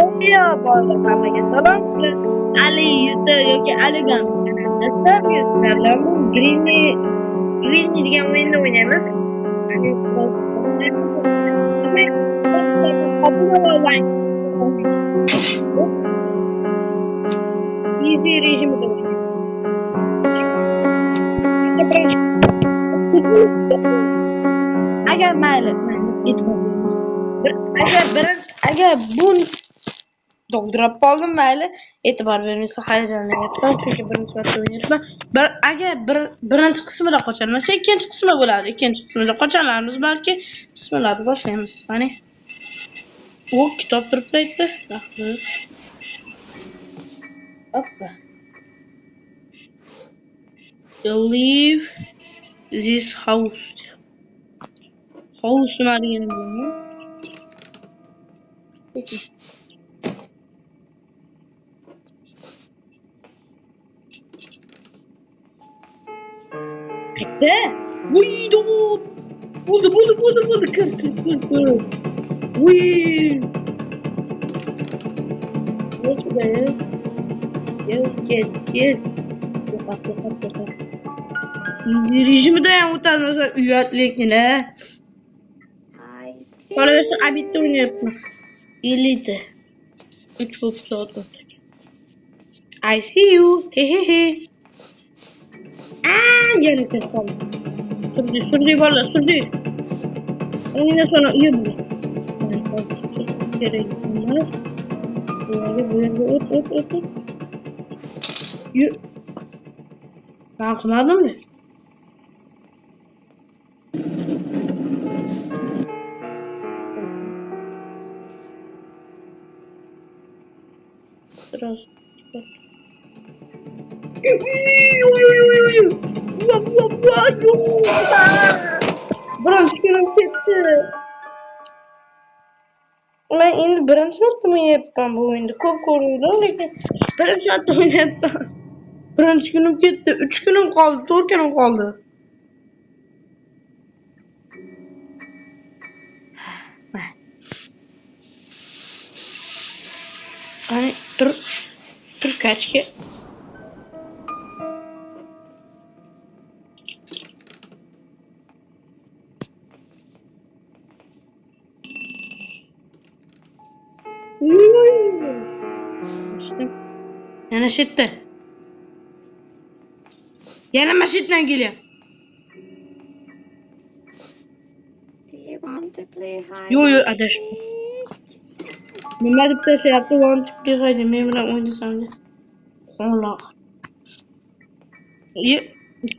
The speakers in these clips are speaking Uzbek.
Yo, hammaga salom sizlar. Ali Yuta yoki Aligan kanalida sizlar bilan Grini degan o'yinni o'ynaymiz. Easy rejimida agar mayli agar bu dog'dirab qoldim mayli e'tibor bermasa hayajonlanayapman chunki birinchi marta o'ynayapman. Birinchi qismida qocholmasa ikkinchi qismi bo'ladi. Ikkinchi qismida qocholarmiz balki. Bismillah deb boshlaymiz. Qani. U kitob turibdi. Rahmat. Hoppa. Leave this house. House nima deganini bilmayman. Peki. Bitti. Uydu. Buldu. Kır. Uy. Geç buraya. Gel. Yokat. Rejimi de utanmasa uyatlikine. Parası abitte oynayapman. Elite. 3 buçuk saat oldu. I see you. He. Gel kalk. Sürdü valla sürdü. Ondan sonra iyi bu. Gerek bunlar. Böyle ot. Ben kımadım mı? Biraz. Birinchi kunim ketdi. Men endi birinchi marta o'ynayapman bu o'yinni. Ko'p ko'rdim, lekin birinchi marta o'ynayapman. Birinchi kunim ketdi. 3 kunim qoldi, 4 kunim qoldi. Qani tur kaçki. Yana şitte. Yana maşitten geliyor. Yo adaş. Nima deb tashlabdi want to play hide men bilan o'ynasam deb. Xo'la.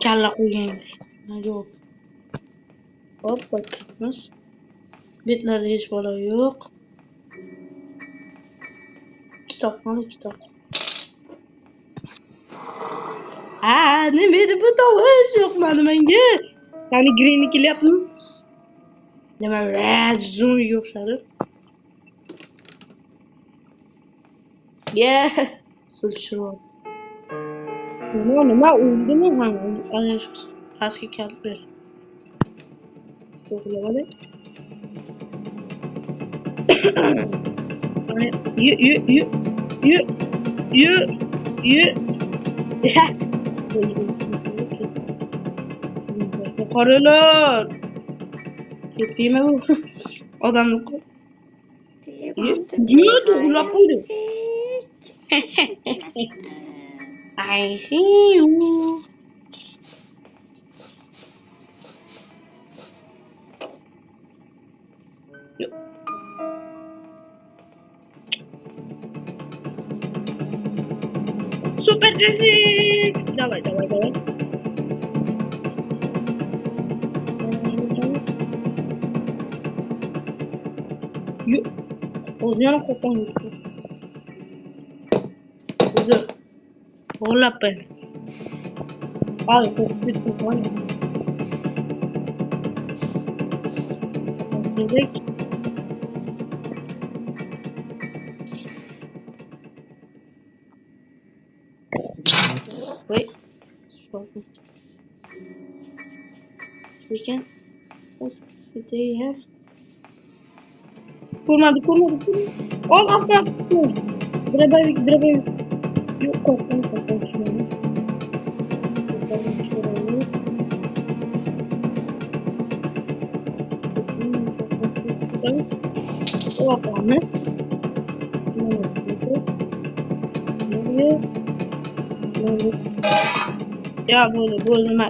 Kalla qo'ygan. Yo'q. Hop bakamiz. Betlarda hech bola yo'q. Kitap. Nima edi bu tovush yo'qmadi menga. Qani green kelyapmi? Nima red zoomga o'xshadi. Sulshirot. Nima o'ldimi ham? Ana shu pastga kalib ber. To'g'riladi. Yu. Qaralar. Ketdimi bu? Odamni qo'y. To'g'rilab qo'ydi. I see you. Super Jessic. Давай. Ozyan kokon. Güzel. Hola pe. Ay, kokit kokon. Direkt. Wait. We can. What do they have? Ko'rmadi. Ol after. Drebavik. Yo'q, qo'rqdim. Oqamiz. Ya bo'ldi, nima?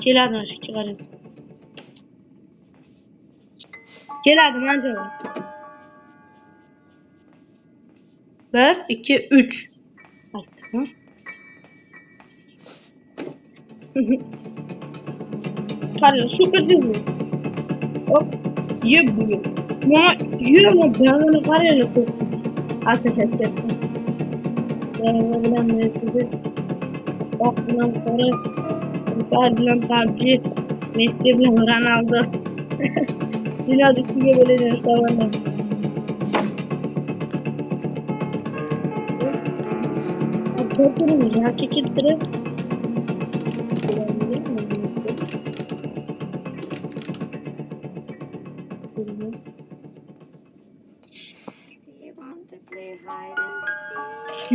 Keladi, shu chiqaring. Keladi, menga. 1 2 3. Aytdim. Qara, shu qirdingmi? Hop, yeb buni. Yurma, bana qarayla ko'p. Asakasiyapti. Bilan sizni oq bilan qora, Ronaldo bilan PUBG, Messi bilan Ronaldo. Dunyoda kimga bo'ladigan savollar. Qo'rqdim, yoki keltirib.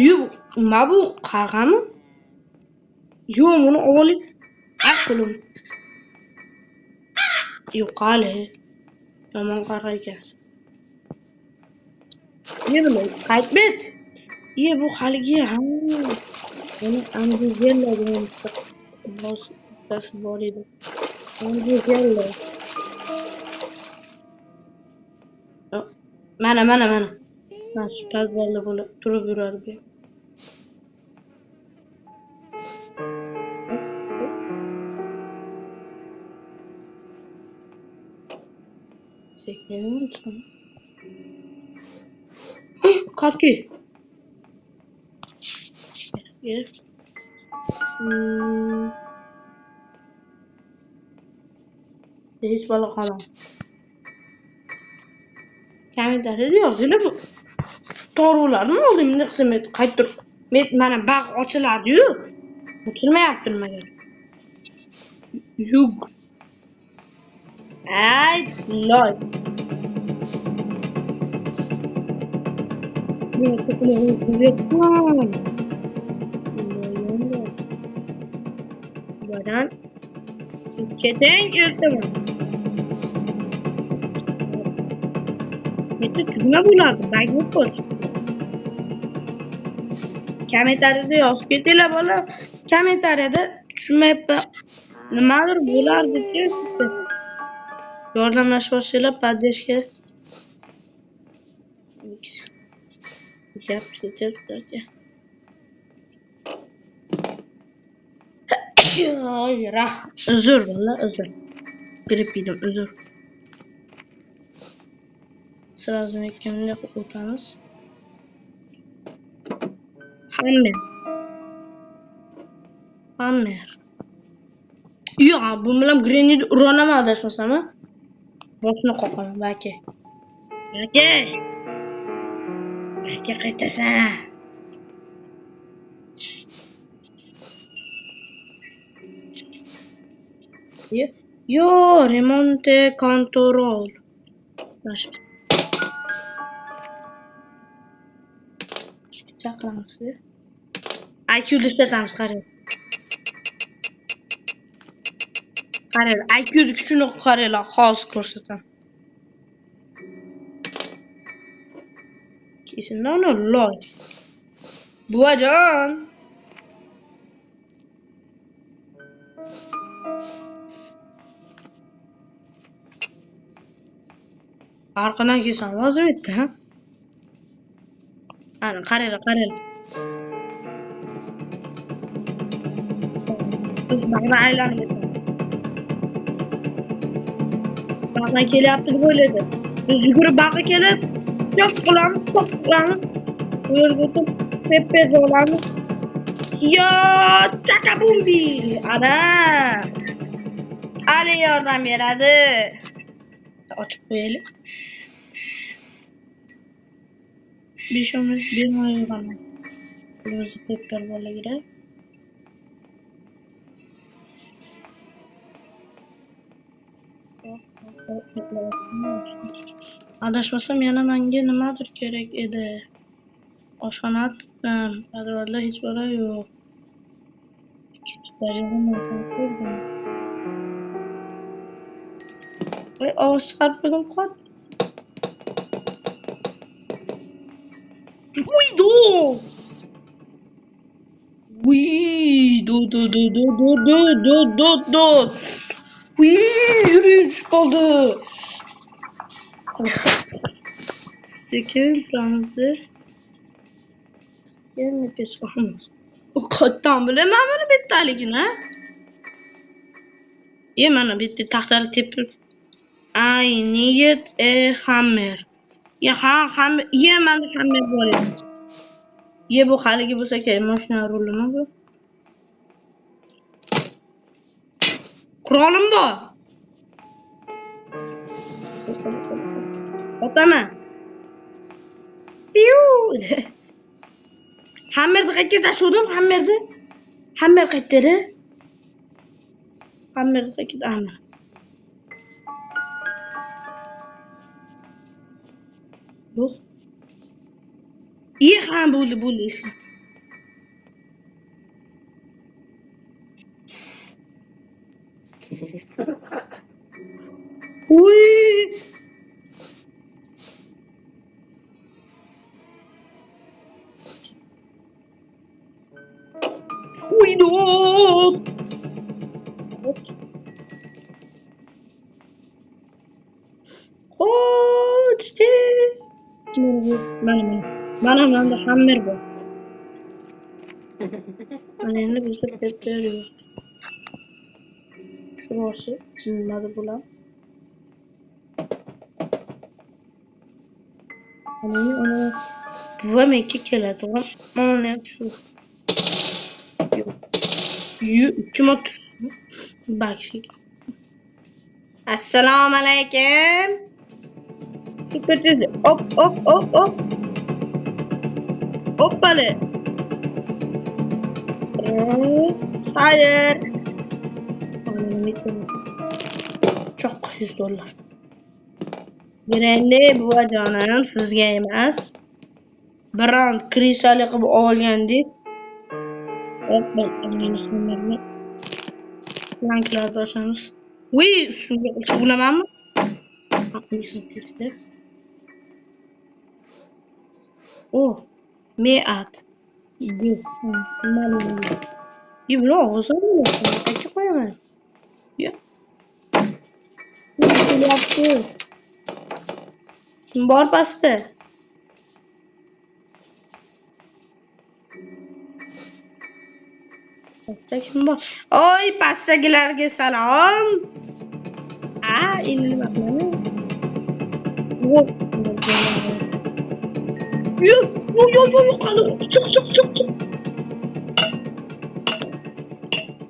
Yo'q, nima bu? Qarg'ami? Yo'q, buni oling. Aqlim. Yo'q, hali. Yomon qarg'a ekansiz. Ne bileyim, kaybet. İyi bu haligi ham. Buni Andigella degan boss bor edi. Andigella. Mana. Mana shu tazborlar bo'lib turib yurardi. Çekelim. Kapı. Gel. Hiç balık alam. Kommentariyada yozinglar bu. To'g'rilarni oldimda qismat qaytib. Mana bag' ochiladi-yu. Ochilmayapti nimaga? Yug. Ay, loy. Bunu kutlayalım. Buradan çeten yırtımı. Mesela kızına bulardı. Ben yok olsun. Kommentariyada yozib ketinglar bola. Kommentariyada tushunmayapman. Nimadir bo'lardi-ku. Yordamlashib boshlaylar, поддержка. Gap ketibdi. Uzr bola, uzr. Gripp yedim, uzr. Сразу ekkanini o'tamiz. Hammer. Yo'q, bu bilan grenade uranaman adashmasam. Boshini qoqaman, baki. Baki qaytasan. Yo, remonte control. Baş. Chaqiramiz. IQ ishlatamiz, qarang. Qarang, IQ kuchini qaranglar, hozir ko'rsataman. Kesindan loy. Buvajon. Arqadan kelsan, vozib etdi, ha? Ana, qaranglar. Biz bag'ri aylanib ketdi. Bag'dan kelyapti deb o'yladi. Biz yugurib bag'ga kelib, chop qilamiz. Bu yerga o'tib, pepper olamiz. Yo, chakabumbi! Ana! Ali yordam beradi. Ochib qo'yaylik. Beshimiz bermayman. O'zi pepper bolagira. Adashmasam yana menga nimadir kerak edi. Oshxona tutdim. Podvalda hech bola yo'q. Ikkinchi darajada ko'rdim. Voy, ovoz chiqarib qo'ydim qot. Uydu! Uy, do. Uy, yürüyün kaldı. Sekin turamizda. Yana kechquramiz. U qayerdan bilaman buni bittaligini? Mana bitta taxtani tepib. I need a hammer. Hammer. Mana hammer bor edi. Bu haligi bo'lsa kerak, mashina rulimi bu. Qurolim bor. Otaman. Piu. Hammerni qayerga tashuvdim? Hammer qayerda? Hammer qayerda? Hammer. Yo'q. Ha, bo'ldi. Uy. Uydu. Qochdi. Mana hammer bor. Mana endi bizda pepper yo'q. Shurasi nima bo'lar? Ana buva menga keladi. Mana shu. Kim otursin? Bakşik. Assalomu alaykum. Süpersiz. Hop. Hoppale. Hayır. Çok $100. Birinli buvajonim sizga emas. Brand krisali qilib olgandik. Planklarni ochamiz. Uy, ustiga ulamanmi? Oh, meat. Bular og'zimni qayerga qo'yaman? Kelyapti. Kim bor pastda? Kim bor? Oy, pastdagilarga salom. Endi nima qilaman? Yo'q, chiq.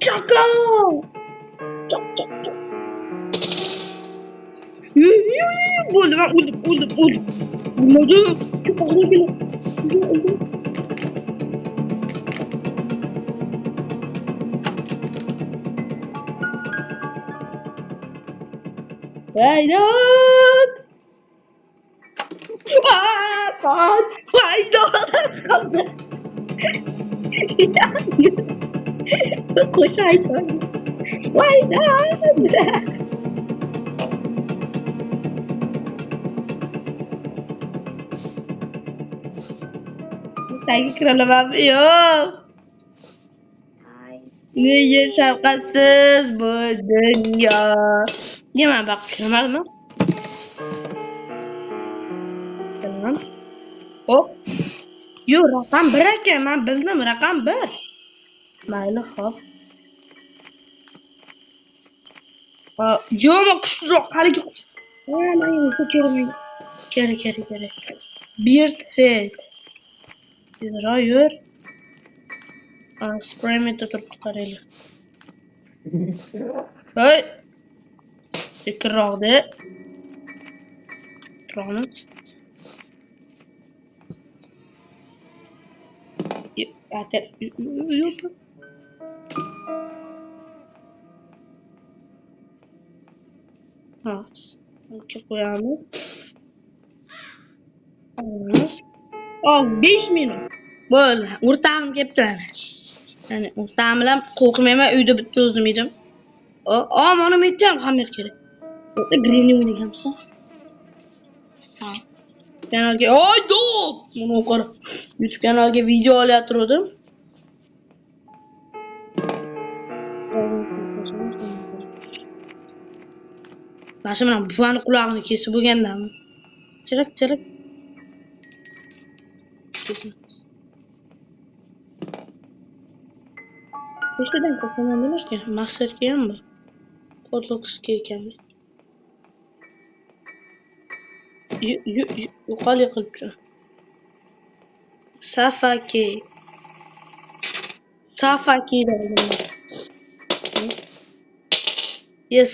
Chaka. Chak. Bo'ldi, men o'ldim. Nima? Ko'pog'ligini. Haydar! Koş Haydar! Haydar! Sanki kralamam yok. Neye şefkatsiz bu dünya. Yeme bak kırmaz mı? Tamam. Hop. Yo, rakam 1 ekan, men bildim, rakam 1. Mayli, hop. Yo'q, kuchliroq, haligi kuch. Mana endi kerak. Bir set. Yur. Spray meter turib qaraylik. Hey. Sekinroqda. Turamiz. Yo'q. Ha. Qo'yamiz. Hop 5 minut. Bo'ldi. O'rtog'im kelibdi. Yani o'rtog'im bilan qo'rqmayman, uyda bitta o'zim edim. Mana bu yerda ham xamir kerak. O'ta grini o'ynaganmisan? Ha. Kanalga do'q! Buni o'qir. YouTube kanaliga video olayotgandim. Mana shu bilan buvani qulog'ini kesib bo'lgandanmi? Chirak. Nechtadan qo'rqaman demashki, masterga ham bor. Podloksga ekan. Yo'qol yiqilibdi. Safaki dedim.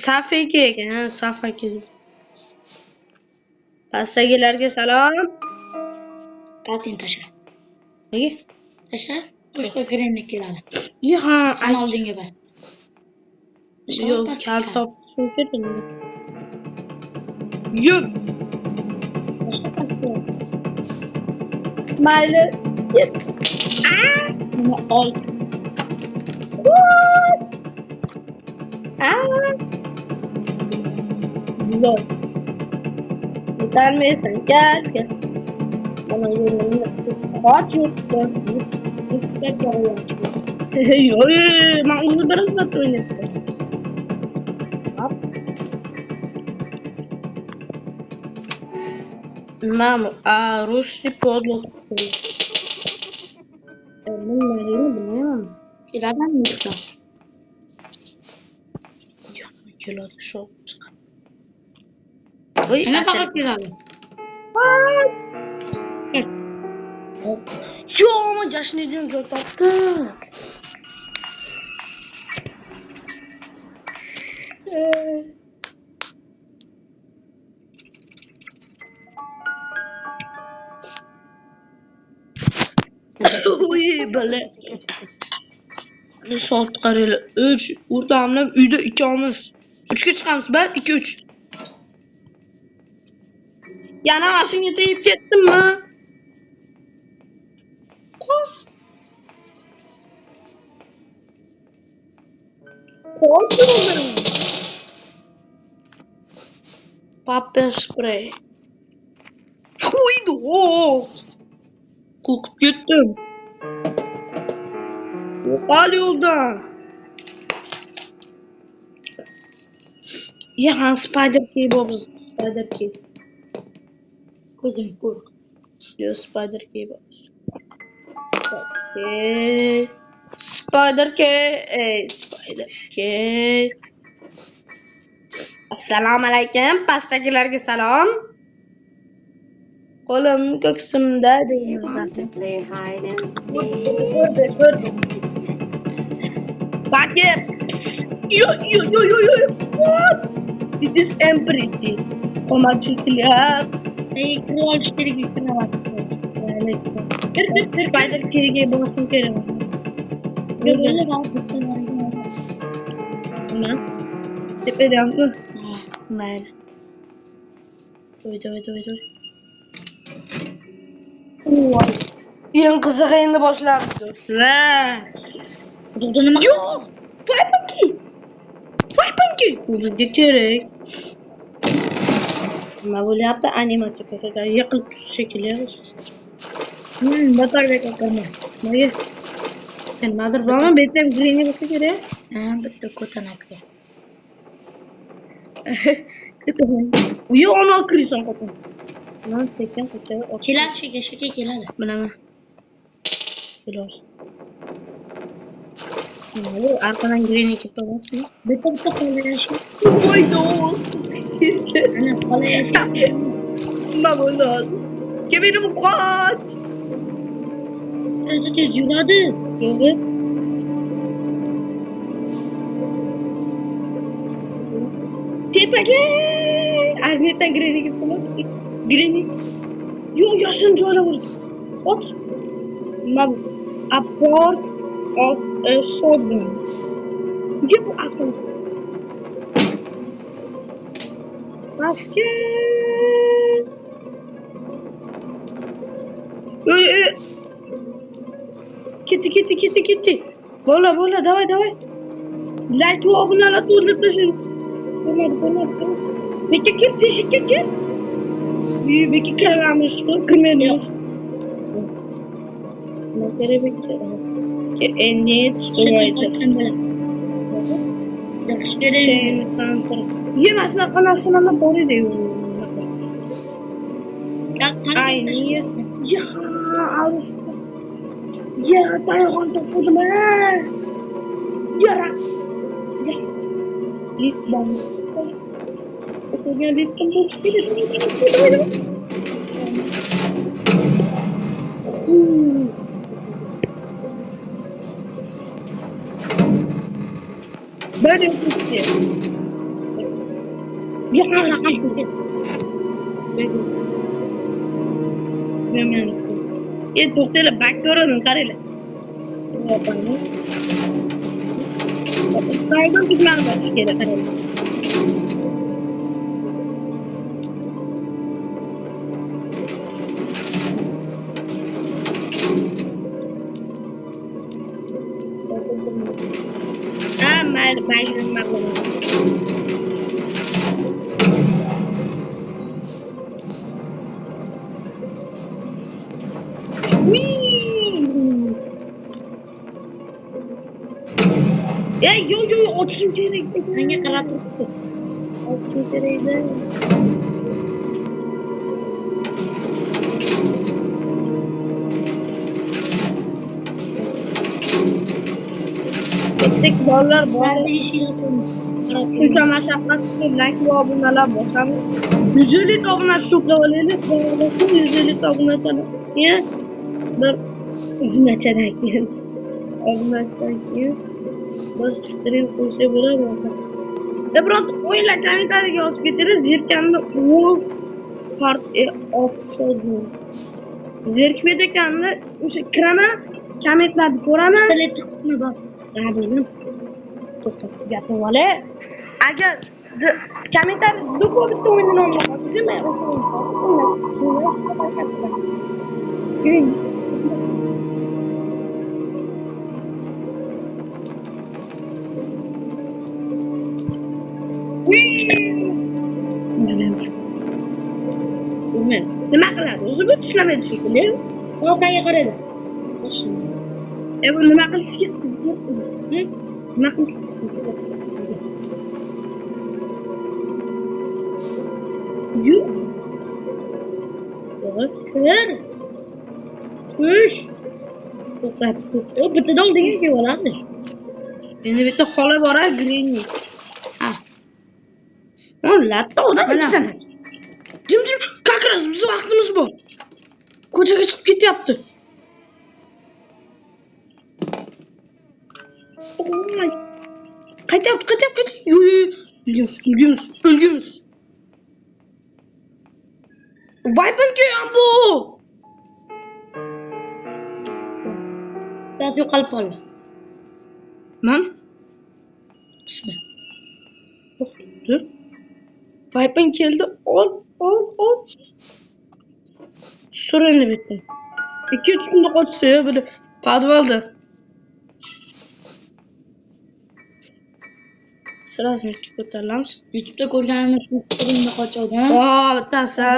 Safaki ekan, Safaki. Pastdagilarga salom. Tatin tasha. Nega? Tasha. Boshqa grennik keladi. Ha, Sen oldinga bas. Yo'q, kal topishim kerak. Yo'q. Mayli. Nima ol. Look. Yetarmaysan, gel. Bana yo'lini qoch yurtdi. Istab yog'iladi. Yo'q, men uni bir xizmat o'ynayapman. Mamo, rusli podlog. Bilmayman. Keladimi yo'qmi? Yo'q, keladi shu. Ana faqat keladi. Yo'q, men jashnidan joy topdim. Uy, bale. Soat qaraylar. 3 o'rtamdan uyda ikkovimiz. 3 ga chiqamiz, 1 2 3. Yana mashinaga tegib ketdimmi? Qo'rqdim. Pepper spray. Uydu. Qo'rqib ketdim. Yo'qol yo'ldan. Yaxan Spider Key bo'libmiz. Spider Key. Ko'zim ko'r. Yo, Spider Key bo'libmiz. Spider Key. Assalomu alaykum. Pastdagilarga salom. Qo'lim ko'ksimda deyman. Ko'rdi. Bakib. Yo. This is empty. Ko'makchilar. Kirolish kerak ekan. Spider Key'ga bosim kerak. Nima? Tepedamku. Mayli. To'y. Eng qizig'i endi boshlandi do'stlar. Burada nima? Yo'q! Faypanki! Bu bizga kerak. Nima bo'lyapti? Animatsiya ko'rsatadi. Yiqilib tushdi shekilli. Bakarbek akarman. Nega? Nimadir bormi? Betem grini bo'lsa kerak. Bitta ko'tanakli. Uyi ona kirsan qo'tin. Lan sekin. Keladi shaka keladi. Bilaman. Kelar. Nima? Arqadan grini kelib qo'yapsizmi? Bitta qolayashi. Voydo. Ana qolayashi. Nima bo'ldi? Kemerim qoch. Tez yuradi. Yo'q. Tepaga! Arnetan grini kelib qo'yapti. Grini. Yo'q, yashin joyla urdi. Ot. Nima bu? A port of a shotgun. Nega bu asl? Basket. Ketdi. Bola, давай. Like va obunalar to'ldirib tashlang. Bo'lmadi. Beka ket. Beka kiramiz, kirmaymiz. Nima kerak beka? Endi chiqmaydi. Yaxshi kerak. Yana shunaqa narsalarni bor edi. Ayni. Ya, tayoqni topdim. Ya. Litbon. Otoga litbon bo'lib Böyle bir şey. Bir ara kaçtı. Hemen. To'xtala, bakko'rini qaranglar. Sayg'on tugmani bosish kerak, qaranglar. Mayli, nima qilaman. Yo, otishim kerak. Senga qarab turibdi. Otishim kerak edi. Ketdik bolalar, shuncha mashaqqat qilib like va obunalar bosamiz. 150 ta obunachi to'plab olaylik. 150 ta obunachidan keyin bir obunachidan keyin biz stream qo'ysak bo'ladi. Biroz o'yinlar kommentariyaga yozib ketinglar. Zerkanni Wolf Part Offshore. Zerkmeda ekanlar. O'sha kiraman, kommentlarni ko'raman. Qismi bor. To'xtab gapirib olay. Agar siz kommentariyada bitta o'yinni nomini yozsangiz, men nima qiladi? O'zi bu tushlamaydi shekilli. Orqaga qaraydi. Bu nima qilish kerak? Nima qilish kerak? Yo'q. Kir. Tush. To'xtat. O bittadan degan bo'ladi. Endi bitta xola bor-a, Grini. Ha. Latta odam ikkita. Jim, kakras, biz vaqtimiz bor. Ko'chaga chiqib ketyapti. Qaytyapti. O'lgimiz. Vaypinki bu. Biraz yo'qolib qoldi. Man? Ismi. To'xtadi. Vaypin keldi. Ol. So'rayni bitta. 2-3 kunda qochsa, böyle podvalda. Sразу ko'tarilamiz. YouTube'da ko'rganimiz streamda qochadi. Bittasi.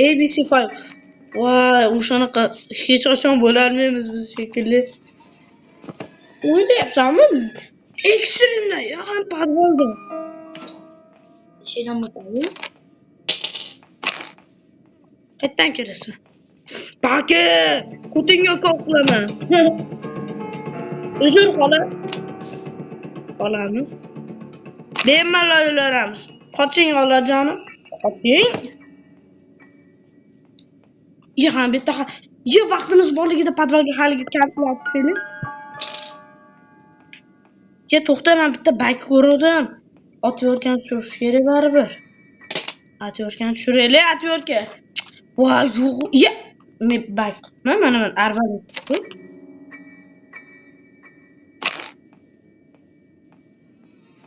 ABC5. Voy, o'shanaqa hech qachon bo'larmaymiz biz shekilli. O'ynayapsanmi? Ekstremda, yaqin podvalda. Şeyden bakalım. Qayerdan kelasan? Baki, ko'tingga qoqlama. Uzr qolamiz. Bemalol o'laramiz. Qoching olajonim. Qoching. Yig'am bitta. Vaqtimiz borligida podvalga haligi kamplar tushaylik. To'xta, men bitta bayk ko'rdim. Otyorgan tushirish kerak baribir. Otyorgan tushiraylik, otyorga. Voy, yo'q. Men bayk. Mana arvadan.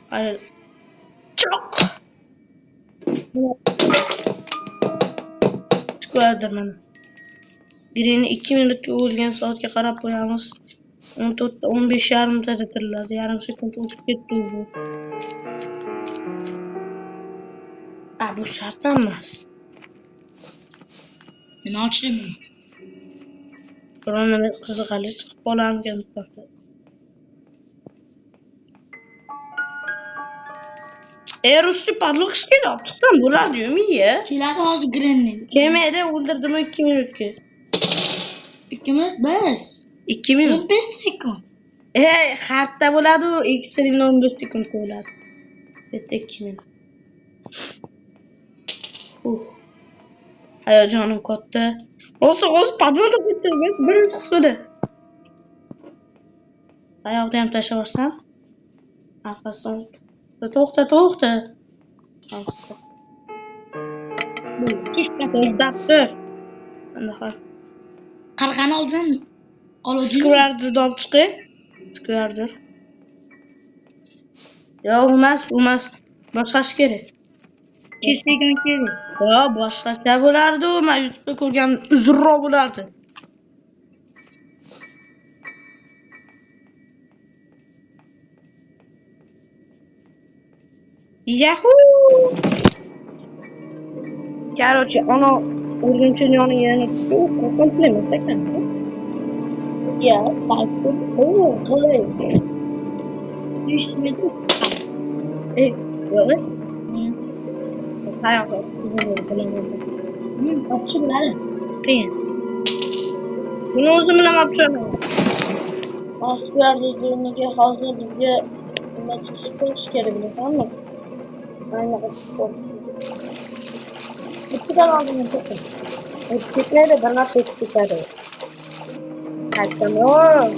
Hadi. Çok. Çıkardım onu. Green 2 minutga o'lgan soatga qarab qo'yamiz. 14 15 yarimtada tiriladi. Yarim sekund o'tib ketdi bu. Bu shart emas. Nima ochdim? Biron qiziqarli chiqib qolarmikan to'xta. Rusli padlock ishga tutsam bo'ladi-yu, miya. Keladi hozir Grenni. Kelmaydi, o'ldirdim 2 minutga. 2 minut bas. 2 minut. 15 sekund. Harfda bo'ladi u, X-ringda 15 sekund bo'ladi. Bitta 2 minut. Hayajonim katta. O'zi padlockda ketsangiz birinchi qismida. Oyoqda ham tashlab yuborsam. Orqasidan to'xta. O'zdabdir. Qanaqa? Qarqani olsan, olodingmi? Square olib chiqay. Square. Yo'q, emas. Boshqasi kerak. Kesgan kerak. Yo'q, boshqacha bo'lardi. Men YouTube'da ko'rgan uzunroq bo'lardi. Yahoo! Короче, ono urg'unchini yoniga tushdi. Qo'rqinchli emas ekan. Ya, balki qo'y. Düşmedi. Yo'q. Qayoqqa bilaman. Opsiyalar qiyin. Buni o'zim bilan olib chiqaman. Aspergerga hozir bizga nima chiqish kerak bilasanmi? Ayni qilib. Bittadan oldin ketdi. Ketmaydi, bir marta ketadi. Qaytaman.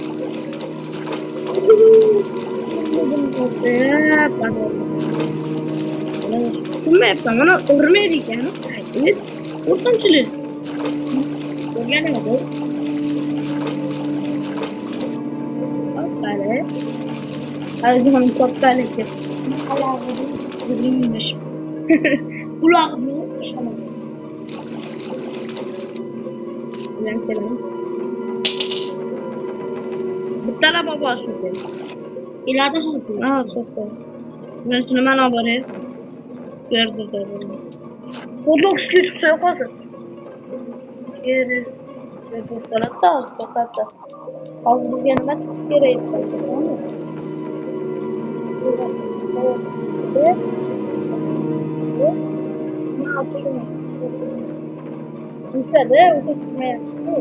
Tushunmayapman, mana urmaydi ekan. Qo'rqinchli. O'rganadi bu. Qani. Hozir kattalik. Ularni ishonaman. Bilan keling. Bittala bobosi. İleride hozir. Super. Men shuni mana boray. Ko'rdi. Podlock chiqsa yo'qodir. Kerak. To'xtaladi, hozir to'xtatdi. Hozir bizga nima kerak ekan? Nishada o'sha chiqmayapti.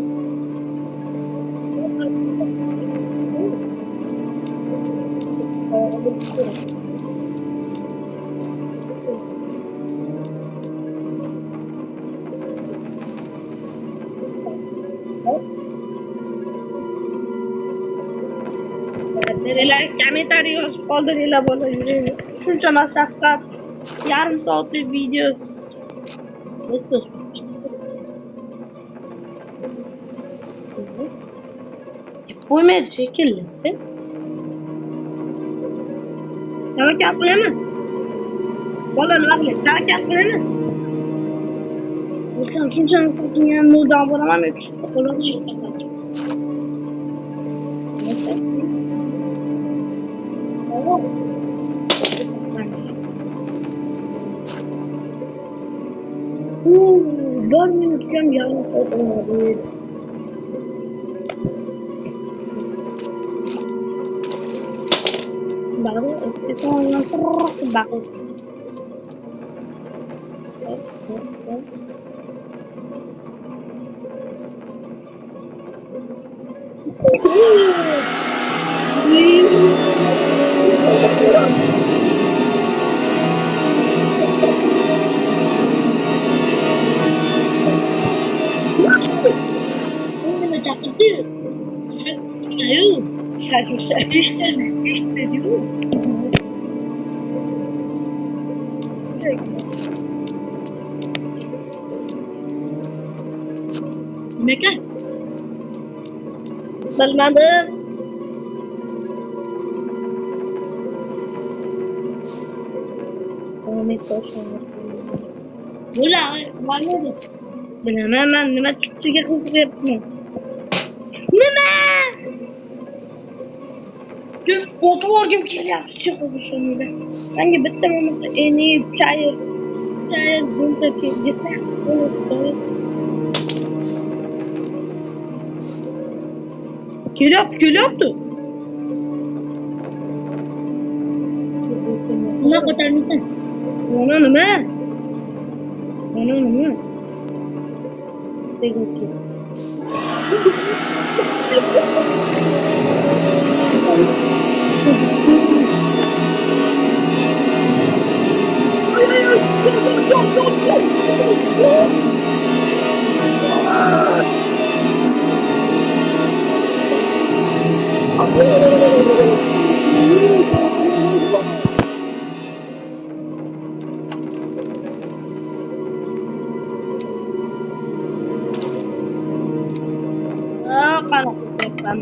Nereler kommentariy yozib qoldiringlar bola yuraymi? Shuncha mashaqqat, yarim soatlik video. Qo'ymaydi shekilli. Tavakkal qilaman. Bolani vaqtli tavakkal qilaman. O'zim shuncha so'kingan nurdan bo'laman, qo'limni yo'qotaman. Bir minutga yarim soat oladi. Baru itu yang terus bagus. Ini macam itu. Ayo, saya işte diyor. Mekan. Bilmadim. Bular, mana bilaman, men nima chiqishiga qiziqyapman. Nima? Biz o'tvorgim kelyapti chiqishimda. Menga bitta bo'lmasa eni chayir buncha ketsa kelyapti. Nima ko'tarmaysan? Mana nima? Tegaki. Qanaqa qilyapman?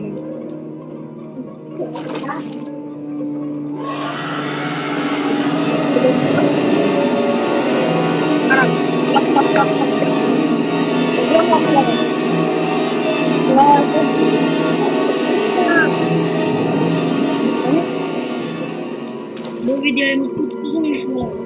Bu videomiz çok uzun oldu.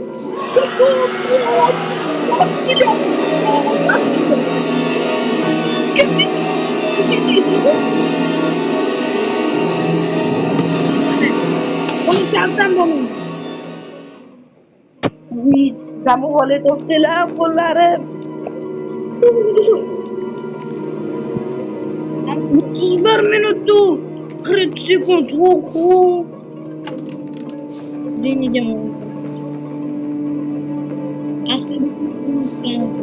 Konuşacağım bunu. Kamu boleh toksilah kollarım. 31 minuttu. 40 sekund. Oho. Deneyeceğim onu. Aslında bizim kızımız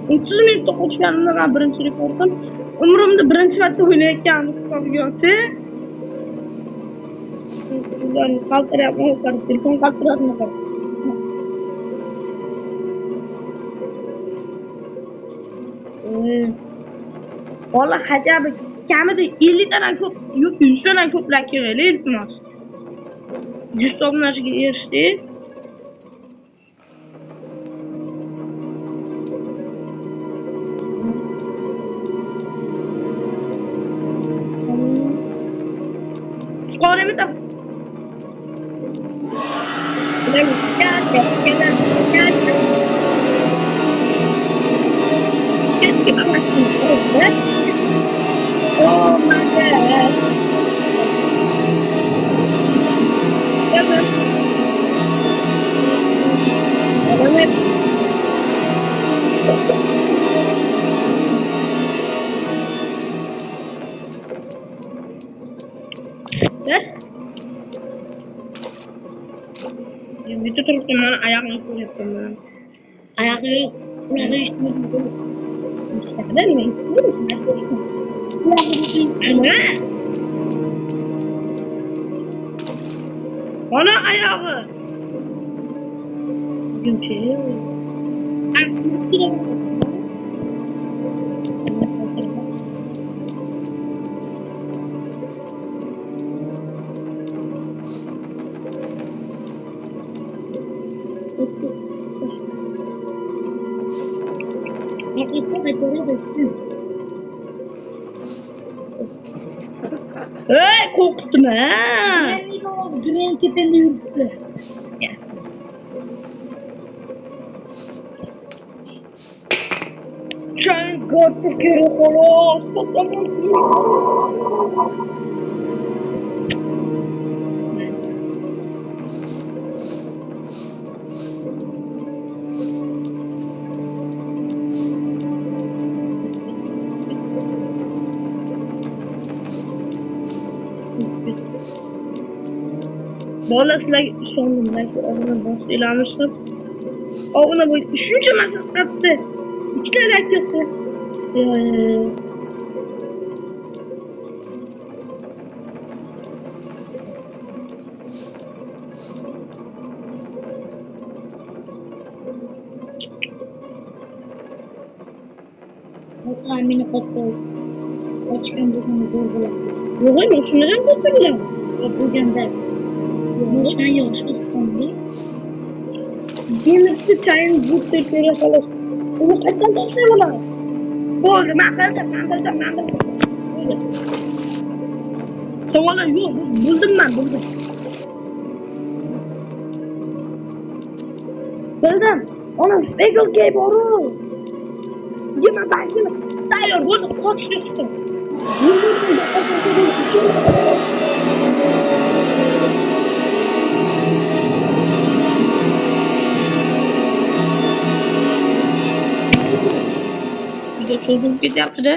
30 minutda qo'shganimda men birinchi rekordim. Umrimda birinchi marta o'ynayotganim hisoblansa. Ularni qaltiryapman, telefon qaltiryapman. Valla hajabı kamida 50 tadan ko'p, yo'q 100 tadan ko'proq kerakli iltimos. 100 obunachiga erishdik. Skoremi da. Oh my god. Itu terus teman ayaknya punya teman. ayakları kulağına işitmedim. Müsaade mi istiyorsun? Ana! Ana ayağı! Bugün şey yok. Korktum ha. Güneyin tepende yürüdü. Çay gördük yürü kolos. Dolayısıyla sonundaki ona boş ilanmıştım. Ona bu üçüncü masaj attı. İki alakası. Bu tahmini katıl. Kaçkan bugün buldular. Yok hayır, şunlardan kurtulacağım. Bugün de. Kaçkan yavaş ıslandı. Yemişti çayın bu tepkiyle kalıp. Onu kaçtan taşıyamalar. Oldu, ben kalacağım. Savolar yo'q, bildim men, bildim. Bildim. Ona Bagel Gay boru. Yema bankini tayyor bo'ldi, qochishga chiqdim. Yurtimda qochishga chiqdim. Video cho'zilib ketyapti-da.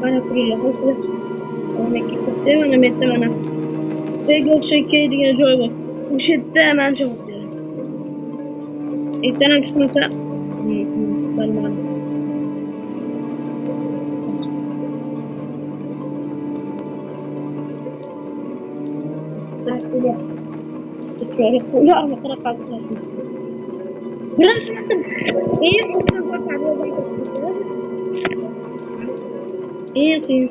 Mana turlar, hozir. Mana ketdi, mana metta mana. Bagel Shake degan joy bor. O'sha yerda men javob beraman. Ertadan chiqmasa, bilmadim. Ularni qarab qoldim. Bilasizmi? Eng qiyin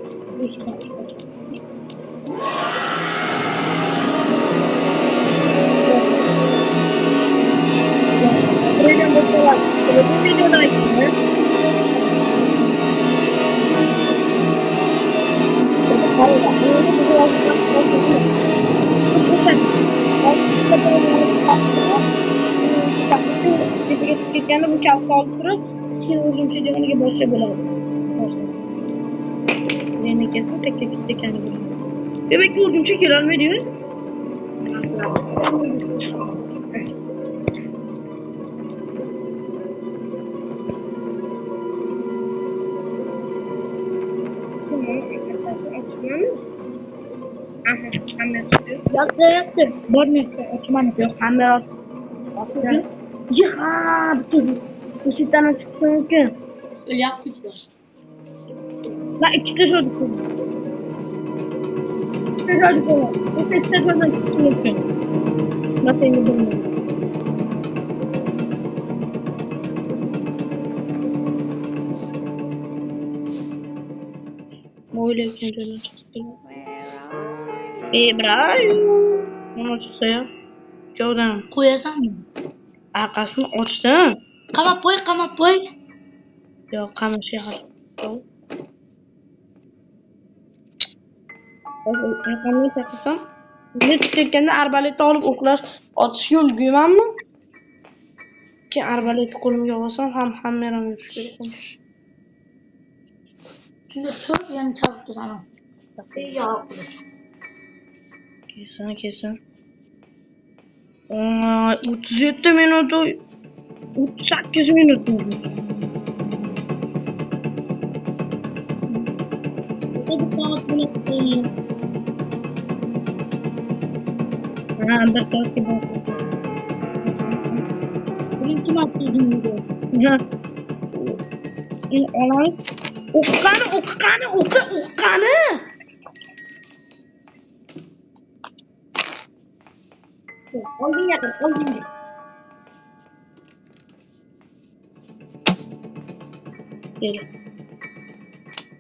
ketganda bu kalta olib turib, keyin o'zimcha joniga boshqa bo'ladi. Yana ketdi, tekka ketgani bo'ladi. Demak, o'zimcha kelolmaydi-yu. Yaxshi. Bormayapti, ochmani yo'q, hamma ochdi. Ya, bitta. O'shadan chiqsa mumkin. Yaptılar. Ben ikkita joyda ko'rdim. Ikkita joyda ko'rdim. O'sha ikkita joydan chiqishi mumkin. Nasıl bilmiyorum. Böyle ikinci joydan çıktı. İbrahim. Ne çıksa ya? Joydan. Koyasam mı? Arkasını açtım. Kamap boy. Yok, kamışı yaptım. Arkamdan saklasam. Ne çıkarken arbaleti alıp oklar atışga ulgurmanmi? Ki arbaleti qo'limga olsam ham meram yurishga kerak. Şimdi tut yani çaldı sana. Ya. Kesin. 37 minut, 38 minut. Bir saat bile. Bir saat gibi oldu. Birinci madde dinliyor. Olay. O'qqani. Oldin yakın.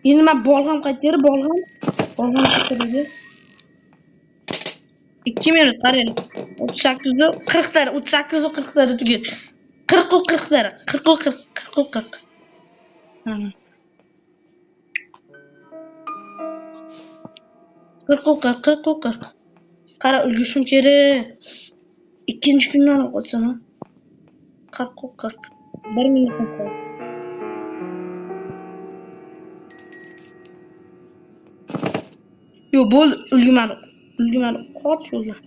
Endi men bolg'am qayerda? Bolg'am chiqadi. 2 minut qarang. 38 40 38 40 tugadi. 40. Ha. 40. Qara ulgushim kerak. Ikkinchi kundan o'qitsana. 40. 1 minut qoldi. Yo, bo'ldi, ulgurmadim. Qoch yo'ldan.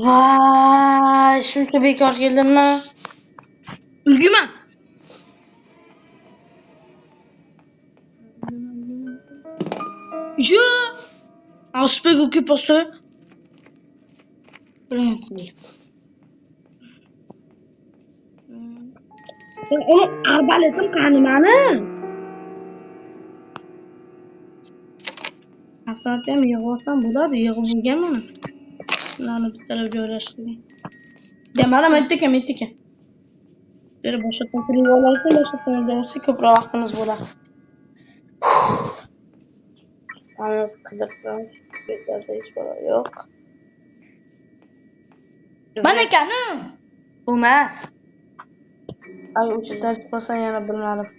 Vay, shuncha bekor keldimmi? Ulgurman. Yo! Auspego que posto. Onu arbaletim qani mani? Afsonatim yig'sam bo'ladi, yig'ib bo'lganman. Ularni bittalab joylashtirdim. Ya mana mettikan. Böyle boşa takılıyor olursa boşa takılırsa ko'proq vaqtimiz bo'ladi. Ana qidirgan betlarda hech bola yo'q. Mana ekani. Bo'lmas. Ay o'chirdan chiqmasam yana bilmadim.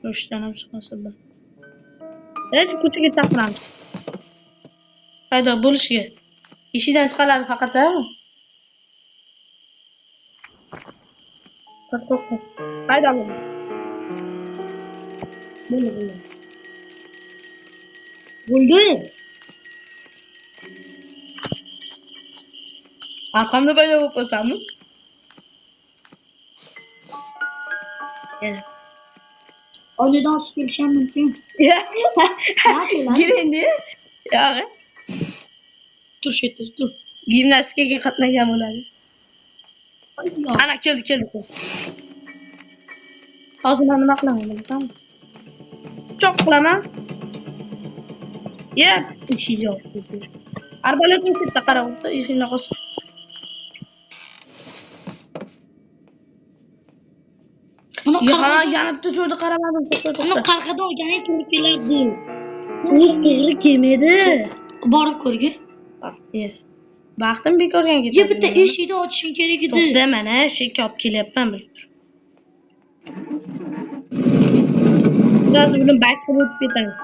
O'shdan ham chiqmasa bir. Hech ko'chaga chiqmamiz. Paydo bo'lishiga. Eshikdan chiqaladi faqat a? To'xta. Paydo bo'ldi. Bo'ldi. Arqamda paydo bo'lib qolsammi? Oynadan chiqib kelishim mumkin. Girendi. Yo'q. Tur shu yerda, tur. Gimnastikaga qatnagan bo'ladi. Ana keldi. Hozir men nima qilaman bilasanmi? Choq qilaman. Eshik yo'q. Arbaletni chetda qarab o'tdi, eshikni qo'ysin. Yanibdi joyda qaramadim. Uni qarqada olgani to'g'ri kelardi. U to'g'ri kelmadi. Borib ko'rgin. Vaqtim bekorga ketdi. Ya bitta eshikni ochishing kerak edi. To'xta, mana eshikka olib kelyapman bir. Biraz buni back qilib o'tib ketamiz.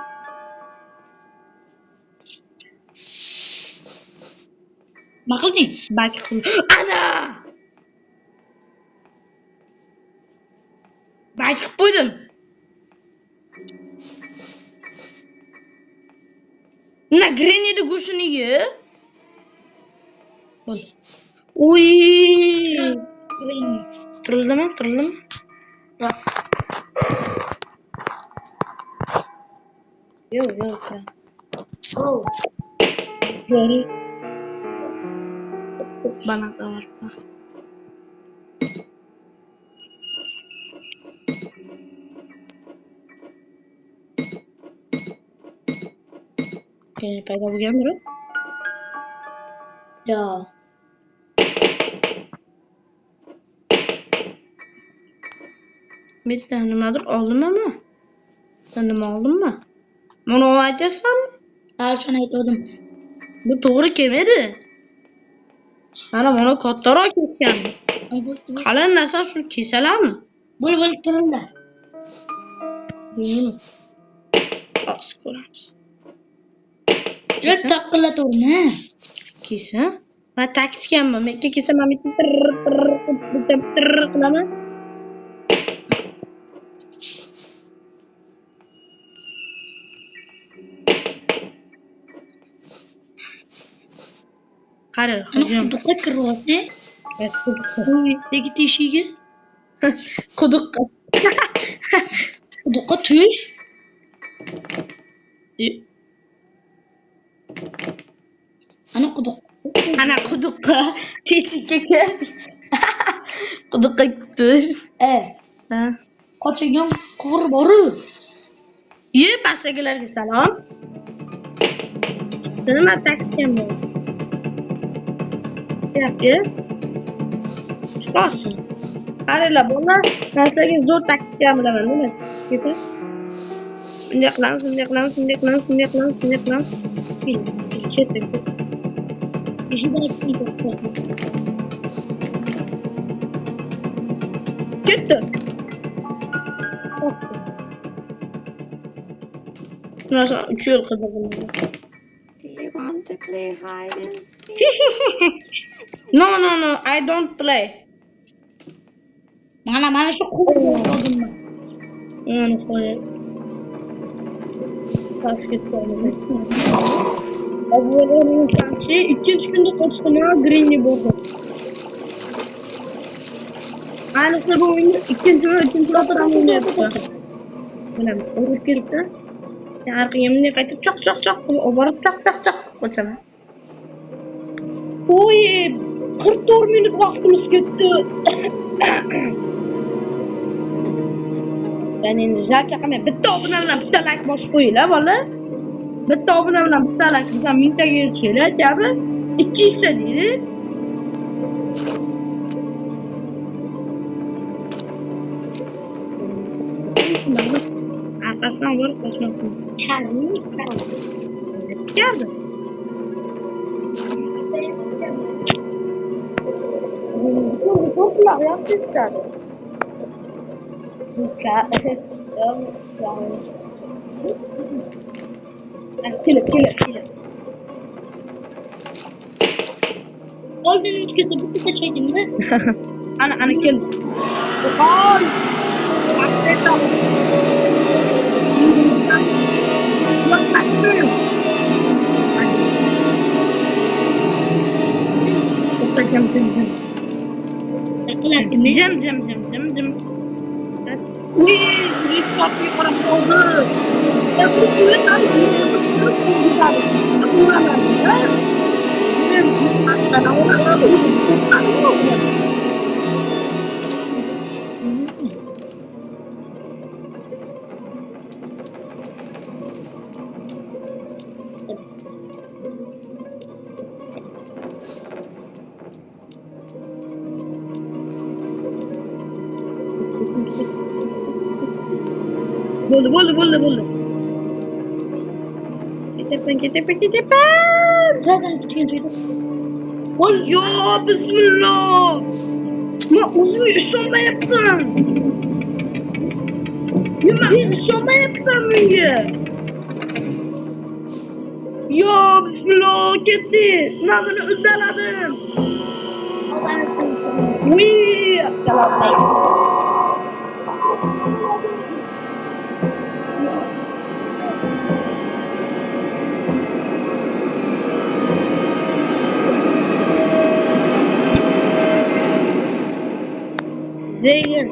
Nima qilding? Back qilib. Ana! Back qilib qo'ydim. Na grenade go'shini ye. Bo'l. Uy! Turildimi? Yo'q. Oh. Yo'q. Baland var. Paydo bo'lganmi? Yo. Bitta nimadir oldimmi? Nima oldimmi? Buni aytasanmi? Ha, shuni aytdim. Bu to'g'ri kelmadi. Mana buni kattaroq kesgan. Qalin narsa shuni kesalarmi? Bo'l tirillar. Bilmayman. Hozir ko'ramiz. Juda taqillato'rni. Kesa? Men taktikam, men kesaman, men qilaman. Qara, hozir Quduqqa kiryapti. Uydagi teshigiga. Quduqqa. Quduqqa tush. Ana Quduqqa teshikka kir. Quduqqa tush. Ha. Qochagan qor boru. Pastagilarga salom. Chiqsin, taktikam bor. Yaxshi. Chiqarsin. Qaranglar, bolalar, sizlarga zo'r taktikam bilaman, nima? Kesa. Bunday qilamiz. Kesa. Ketdi. Nasıl 3 yıl kadar bunu. Do you want to play hide and seek? No, I don't play. Mana şu qo'ydim. Onu koy. Basket oynamak. Avvalın sanki 2 günde koştuğuna green'i buldu. Aynısı bu oyunu 2. ve 3. atramını yaptı. Bilmem, oraya girip de arka yeminle kayıtıp çok obarıp çak koçama. Oy, 44 minut vaktimiz gitti. Ben endi jarka qilmay bitta obuna bilan bitta like bosib qo'yinglar bola. Bitta obuna bilan bitta like bizdan 1000 taga erishinglar kabi 200 ta deydi. Arkasidan borib qochmoqchiman. Keldi. To'plar yapıştırdı. Kilo. Olduğunuz kese bir kese çekin mi? Ana kilo. Oy! Affet abi. Yok kaçıyorum. Tutacağım. Cem. Uy, bir kapıyı para oldu. Ya bu suyu abi. Boleh. Ketepan. Zaten çıkıyor. Oh ya bismillah. Ya uzun işonma yaptın. Ya ben işonma yaptım ya. Ya bismillah gitti. Nazını üzeledim. Uy assalamualaikum. Zeyn.